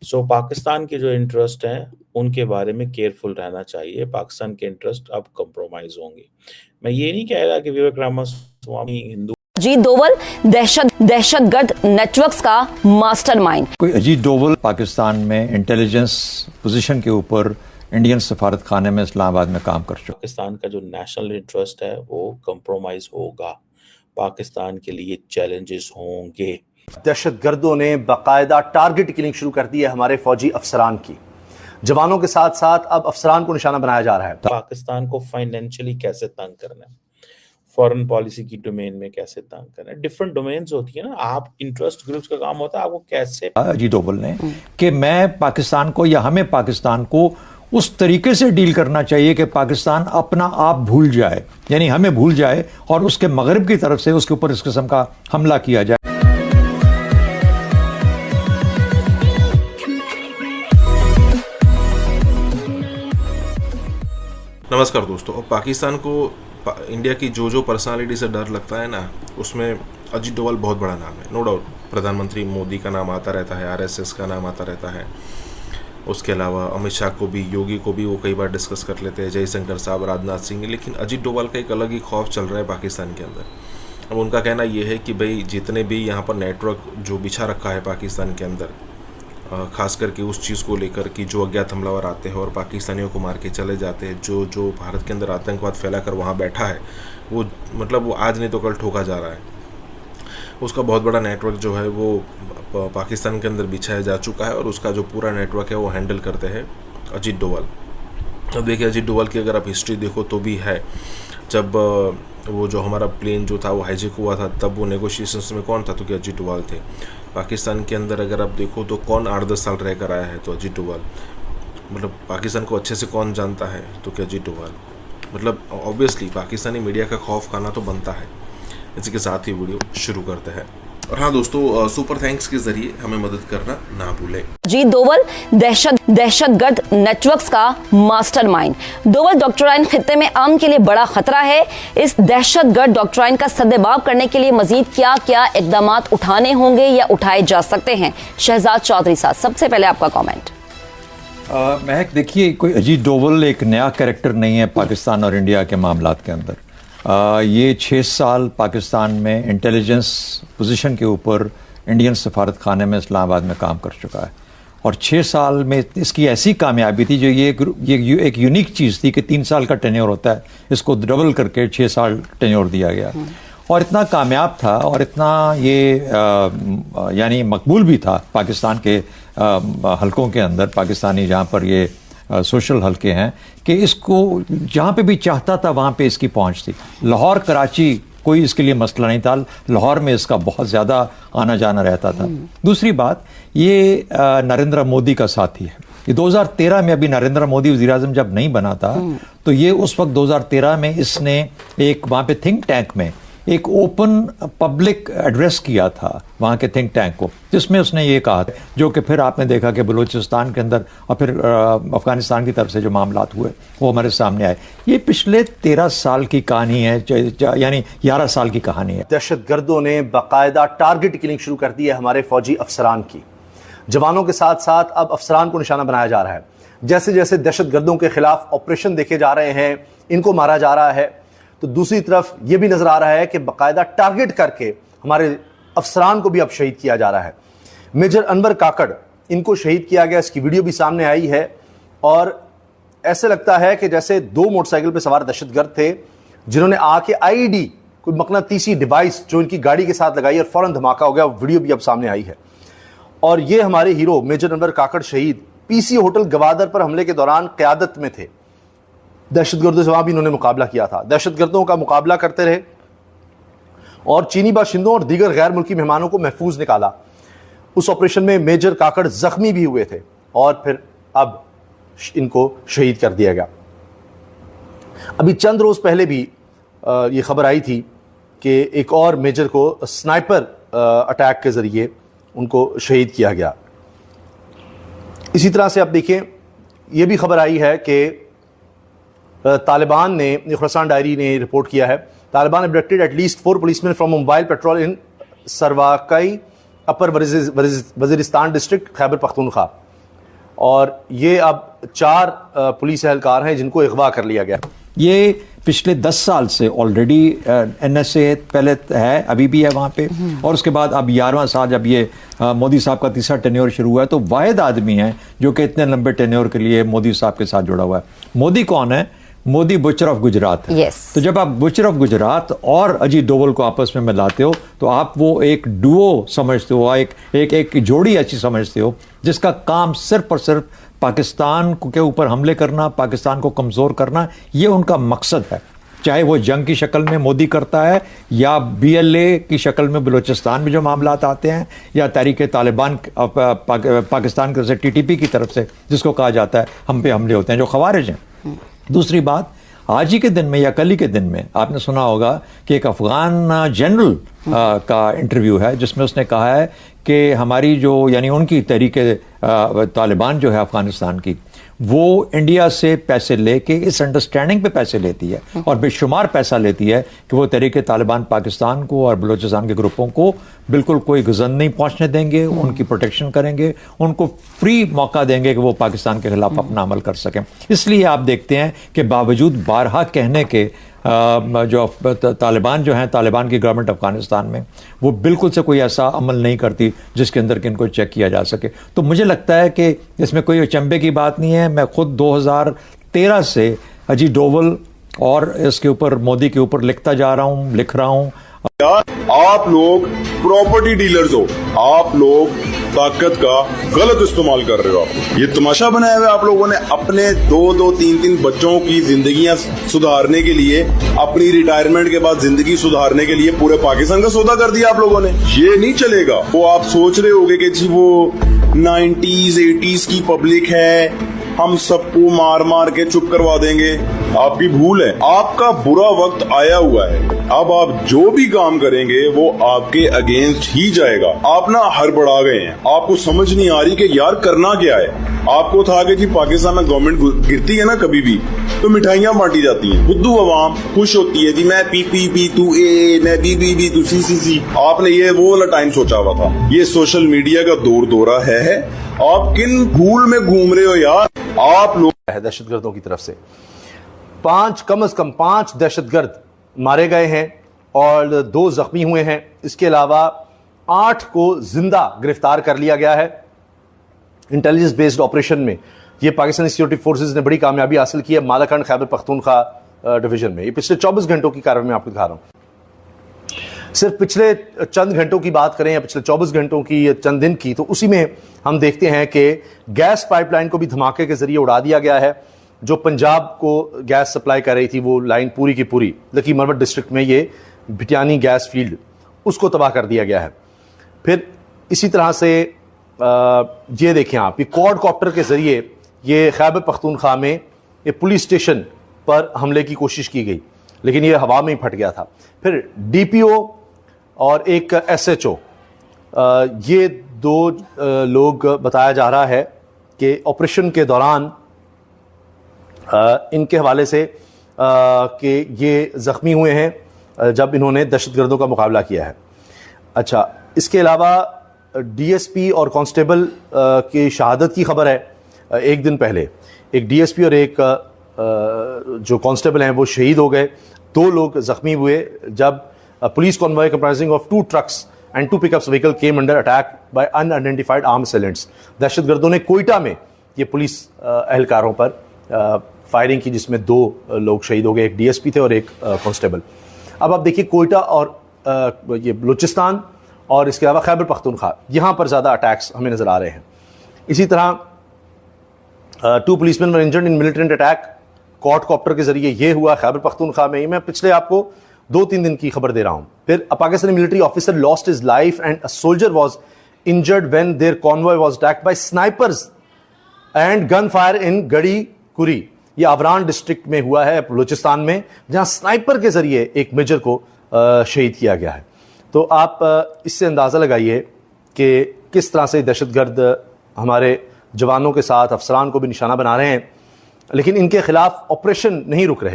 सो पाकिस्तान के जो इंटरेस्ट हैं उनके बारे में केयरफुल रहना चाहिए। पाकिस्तान के इंटरेस्ट अब कंप्रोमाइज होंगे। मैं ये नहीं कह रहा कि विवेक रामास्वामी हिंदू अजीत डोवल दहशतगर्द नेटवर्क्स का मास्टरमाइंड। कोई अजीत डोवल पाकिस्तान में इंटेलिजेंस पोजीशन के ऊपर इंडियन सफारत खाने में इस्लामाबाद में काम कर चुका। पाकिस्तान का जो नेशनल इंटरेस्ट है वो कंप्रोमाइज होगा। पाकिस्तान के लिए चैलेंजेस होंगे। दहशतगर्दों ने बाकायदा टारगेट किलिंग शुरू कर दी है हमारे फौजी अफसरान की। जवानों के साथ साथ अब अफसरान को निशाना बनाया जा रहा है। पाकिस्तान को फाइनेंशियली कैसे तंग करना है, फॉरेन पॉलिसी की डोमेन में कैसे तंग करना है, डिफरेंट डोमेन्स होती है ना। आप इंटरेस्ट ग्रुप्स का काम होता है आपको कैसे। अजीत डोवल ने कि मैं पाकिस्तान को या हमें पाकिस्तान को उस तरीके से डील करना चाहिए कि पाकिस्तान अपना आप भूल जाए, यानी हमें भूल जाए और उसके मगरिब की तरफ से उसके ऊपर इस किस्म का हमला किया जाए। नमस्कार दोस्तों, पाकिस्तान को इंडिया की जो पर्सनालिटी से डर लगता है ना, उसमें अजीत डोवल बहुत बड़ा नाम है। नो डाउट प्रधानमंत्री मोदी का नाम आता रहता है, आरएसएस का नाम आता रहता है, उसके अलावा अमित शाह को भी, योगी को भी वो कई बार डिस्कस कर लेते हैं, जयशंकर साहब, राजनाथ सिंह। लेकिन अजीत डोवल का एक अलग ही खौफ चल रहा है पाकिस्तान के अंदर। अब उनका कहना ये है कि भाई जितने भी यहाँ पर नेटवर्क जो बिछा रखा है पाकिस्तान के अंदर, ख़ास करके उस चीज़ को लेकर कि जो अज्ञात हमलावर आते हैं और पाकिस्तानियों को मार के चले जाते हैं, जो भारत के अंदर आतंकवाद फैला कर वहाँ बैठा है, वो मतलब वो आज नहीं तो कल ठोका जा रहा है। उसका बहुत बड़ा नेटवर्क जो है वो पाकिस्तान के अंदर बिछाया जा चुका है और उसका जो पूरा नेटवर्क है वो हैंडल करते हैं अजीत डोवल। अब देखिए, अजीत डोवल की अगर आप हिस्ट्री देखो तो भी है, जब वो जो हमारा प्लेन जो था वो हाईजैक हुआ था, तब वो नेगोशिएशंस में कौन था, तो कि अजीत डोवल थे। पाकिस्तान के अंदर अगर आप देखो तो कौन 8-10 साल रह कर आया है, तो अजीत डोवल। मतलब पाकिस्तान को अच्छे से कौन जानता है, तो कि अजीत डोवल। मतलब ऑब्वियसली पाकिस्तानी मीडिया का खौफ खाना तो बनता है। इसी के साथ ही वीडियो शुरू करते हैं। और हाँ दोस्तों, सुपर थैंक्स के जरिए हमें मदद करना ना भूलें। अजीत डोवल दहशतगर्द नेटवर्क्स का मास्टरमाइंड। डोवल डॉक्ट्राइन खित्ते में अमन के लिए बड़ा खतरा है। इस दहशतगर्द डॉक्ट्राइन का सद्देबाब करने के लिए मजीद क्या क्या इकदाम उठाने होंगे या उठाए जा सकते हैं। शहजाद चौधरी साहब, सबसे पहले आपका कॉमेंट। महक, देखिए, कोई अजीत डोवल एक नया कैरेक्टर नहीं है पाकिस्तान और इंडिया के मामलात के अंदर। ये 6 साल पाकिस्तान में इंटेलिजेंस पोजीशन के ऊपर इंडियन सफारत खाने में इस्लामाबाद में काम कर चुका है और 6 साल में इसकी ऐसी कामयाबी थी जो ये एक यूनिक चीज़ थी कि 3 साल का टेन्योर होता है, इसको डबल करके 6 साल टेन्योर दिया गया और इतना कामयाब था और इतना ये यानी मकबूल भी था पाकिस्तान के हलकों के अंदर, पाकिस्तानी जहाँ पर ये सोशल हल्के हैं, कि इसको जहाँ पे भी चाहता था वहाँ पे इसकी पहुँच थी। लाहौर कराची कोई इसके लिए मसला नहीं था, लाहौर में इसका बहुत ज़्यादा आना जाना रहता था। दूसरी बात, ये नरेंद्र मोदी का साथी है। ये 2013 में, अभी नरेंद्र मोदी वज़ीर-ए-आज़म जब नहीं बना था, तो ये उस वक्त 2013 में इसने एक वहाँ पे थिंक टैंक में एक ओपन पब्लिक एड्रेस किया था वहाँ के थिंक टैंक को, जिसमें उसने ये कहा, जो कि फिर आपने देखा कि बलूचिस्तान के अंदर और फिर अफगानिस्तान की तरफ से जो मामलात हुए वो हमारे सामने आए। ये पिछले 13 साल की कहानी है, यानी 11 साल की कहानी है। दहशतगर्दों ने बाकायदा टारगेट किलिंग शुरू कर दी है हमारे फौजी अफसरान की। जवानों के साथ साथ अब अफसरान को निशाना बनाया जा रहा है। जैसे जैसे दहशतगर्दों के खिलाफ ऑपरेशन देखे जा रहे हैं, इनको मारा जा रहा है, तो दूसरी तरफ यह भी नजर आ रहा है कि बाकायदा टारगेट करके हमारे अफसरान को भी अब शहीद किया जा रहा है। मेजर अनवर काकड़, इनको शहीद किया गया, इसकी वीडियो भी सामने आई है और ऐसे लगता है कि जैसे 2 मोटरसाइकिल पर सवार दहशतगर्द थे जिन्होंने आके आईईडी, कोई मकनातीसी डिवाइस जो इनकी गाड़ी के साथ लगाई और फौरन धमाका हो गया। वीडियो भी अब सामने आई है और ये हमारे हीरो मेजर अनवर काकड़ शहीद पीसी होटल गवादर पर हमले के दौरान क़यादत में थे। दहशतगर्दों से वहां भी इन्होंने मुकाबला किया था, दहशतगर्दों का मुकाबला करते रहे और चीनी बाशिंदों और दीगर गैर मुल्की मेहमानों को महफूज निकाला। उस ऑपरेशन में मेजर काकड़ जख्मी भी हुए थे और फिर अब इनको शहीद कर दिया गया। अभी चंद रोज पहले भी ये खबर आई थी कि एक और मेजर को स्नाइपर अटैक के जरिए उनको शहीद किया गया। इसी तरह से अब देखें, यह भी खबर आई है कि तालिबान ने, खुरासान डायरी ने रिपोर्ट किया है, Taliban abducted at least 4 policemen from a mobile patrol in Sarwakai upper Waziristan district Khyber Pakhtunkhwa. और ये अब 4 पुलिस एहलकार हैं जिनको अगवा कर लिया गया। ये पिछले 10 साल से ऑलरेडी NSA पहले है, अभी भी है वहाँ पे, और उसके बाद अब 11वां साल जब ये मोदी साहब का तीसरा टेन्योर शुरू हुआ है, तो वाहिद आदमी है जो कि इतने लंबे टेन्योर के लिए मोदी साहब के साथ जुड़ा हुआ है। मोदी कौन है? मोदी बुचर ऑफ गुजरात है। Yes. तो जब आप बुचर ऑफ गुजरात और अजीत डोवल को आपस में मिलाते हो तो आप वो एक डुओ समझते हो, एक जोड़ी ऐसी समझते हो जिसका काम सिर्फ और सिर्फ पाकिस्तान के ऊपर हमले करना, पाकिस्तान को कमजोर करना, ये उनका मकसद है। चाहे वो जंग की शक्ल में मोदी करता है या BLA की शक्ल में बलूचिस्तान में जो मामलात आते हैं, या तहरीक तालिबान पाकिस्तान की तरफ से, TTP की तरफ से जिसको कहा जाता है हम पे हमले होते हैं, जो खवारिज हैं। दूसरी बात, आज ही के दिन में या कल ही के दिन में आपने सुना होगा कि एक अफगान जनरल का इंटरव्यू है जिसमें उसने कहा है कि हमारी जो, यानी उनकी तहरीक तालिबान जो है अफगानिस्तान की, वो इंडिया से पैसे लेके इस अंडरस्टैंडिंग पे पैसे लेती है और बेशुमार पैसा लेती है कि वो तहरीक तालिबान पाकिस्तान को और बलूचिस्तान के ग्रुपों को बिल्कुल कोई गजन नहीं पहुंचने देंगे, उनकी प्रोटेक्शन करेंगे, उनको फ्री मौका देंगे कि वो पाकिस्तान के खिलाफ अपना अमल कर सकें। इसलिए आप देखते हैं कि बावजूद बारहा कहने के जो तालिबान जो हैं, तालिबान की गवर्नमेंट अफगानिस्तान में, वो बिल्कुल से कोई ऐसा अमल नहीं करती जिसके अंदर कि इनको चेक किया जा सके। तो मुझे लगता है कि इसमें कोई अचंभे की बात नहीं है। मैं खुद 2013 से अजीत डोवल और इसके ऊपर, मोदी के ऊपर लिख रहा हूं। आप लोग प्रॉपर्टी डीलर्स हो, आप लोग ताकत का गलत इस्तेमाल कर रहे हो। ये तमाशा बनाया हुआ आप लोगों ने अपने 2-2, 3-3 बच्चों की जिंदगियां सुधारने के लिए, अपनी रिटायरमेंट के बाद जिंदगी सुधारने के लिए पूरे पाकिस्तान का सौदा कर दिया आप लोगों ने। ये नहीं चलेगा। वो आप सोच रहे होगे कि जी वो 90s 80s की पब्लिक है, हम सबको मार मार के चुप करवा देंगे। आपकी भूल है, आपका बुरा वक्त आया हुआ है। अब आप जो भी काम करेंगे वो आपके अगेंस्ट ही जाएगा। आप ना हड़बड़ा गए हैं, आपको समझ नहीं आ रही कि यार करना क्या है। आपको था कि जी पाकिस्तान में गवर्नमेंट गिरती है ना कभी भी तो मिठाइयां बांटी जाती हैं, बुद्धू अवाम खुश होती है जी, मैं PPP तू A, मैं BBB तू CCC। आपने ये वो वाला टाइम सोचा हुआ था। ये सोशल मीडिया का दौरा है। आप किन भूल में घूम रहे हो यार। आप लोग दहशतगर्दों की तरफ से कम से कम 5 दहशतगर्द मारे गए हैं और 2 जख्मी हुए हैं। इसके अलावा 8 को जिंदा गिरफ्तार कर लिया गया है। इंटेलिजेंस बेस्ड ऑपरेशन में ये पाकिस्तानी सिक्योरिटी फोर्सेस ने बड़ी कामयाबी हासिल की है मालाकंड खैबर पख्तूनख्वा डिवीजन में। ये पिछले 24 घंटों की कार्रवाई में आपको दिखा रहा हूं। सिर्फ पिछले चंद घंटों की बात करें या पिछले 24 घंटों की, चंद दिन की, तो उसी में हम देखते हैं कि गैस पाइपलाइन को भी धमाके के जरिए उड़ा दिया गया है। जो पंजाब को गैस सप्लाई कर रही थी वो लाइन पूरी की पूरी लकी मरवत डिस्ट्रिक्ट में, ये भिटियानी गैस फील्ड, उसको तबाह कर दिया गया है। फिर इसी तरह से ये देखें आप, ये क्वाडकॉप्टर के जरिए ये खैबर पख्तूनख्वा में ये पुलिस स्टेशन पर हमले की कोशिश की गई, लेकिन ये हवा में ही फट गया था। फिर DPO और एक SHO, ये 2 लोग बताया जा रहा है कि ऑपरेशन के दौरान इनके हवाले से कि ये जख्मी हुए हैं जब इन्होंने दहशतगर्दों का मुकाबला किया है। अच्छा, इसके अलावा DSP और कांस्टेबल की शहादत की खबर है। एक दिन पहले एक DSP और एक जो कांस्टेबल हैं वो शहीद हो गए। 2 लोग जख्मी हुए जब police convoy comprising of 2 trucks and 2 pickups vehicle came under attack by unidentified armed assailants. दहशतगर्दों ने कोयटा में ये पुलिस एहलकारों पर फायरिंग की, जिसमें 2 लोग शहीद हो गए, एक DSP थे और एक कांस्टेबल। अब आप देखिए कोयटा और ये बलूचिस्तान और इसके अलावा खैबर पख्तूनख्वा, यहाँ पर ज़्यादा अटैक्स हमें नज़र आ रहे हैं। इसी तरह 2 policeman were injured in militant attack quadcopter के जरिए, ये हुआ खैबर पख्तूनख्वा में ही। मैं पिछले आपको 2-3 दिन की खबर दे रहा हूँ। फिर Pakistani military officer lost his life and a soldier was injured when their convoy was attacked by snipers and gun fire in Gadi Kuri. ये आवरान डिस्ट्रिक्ट में हुआ है बलूचिस्तान में, जहां स्नाइपर के जरिए एक मेजर को शहीद किया गया है। तो आप इससे अंदाज़ा लगाइए कि किस तरह से दहशतगर्द हमारे जवानों के साथ, अफसरान को भी निशाना बना रहे हैं, लेकिन इनके खिलाफ ऑपरेशन नहीं रुक रहे।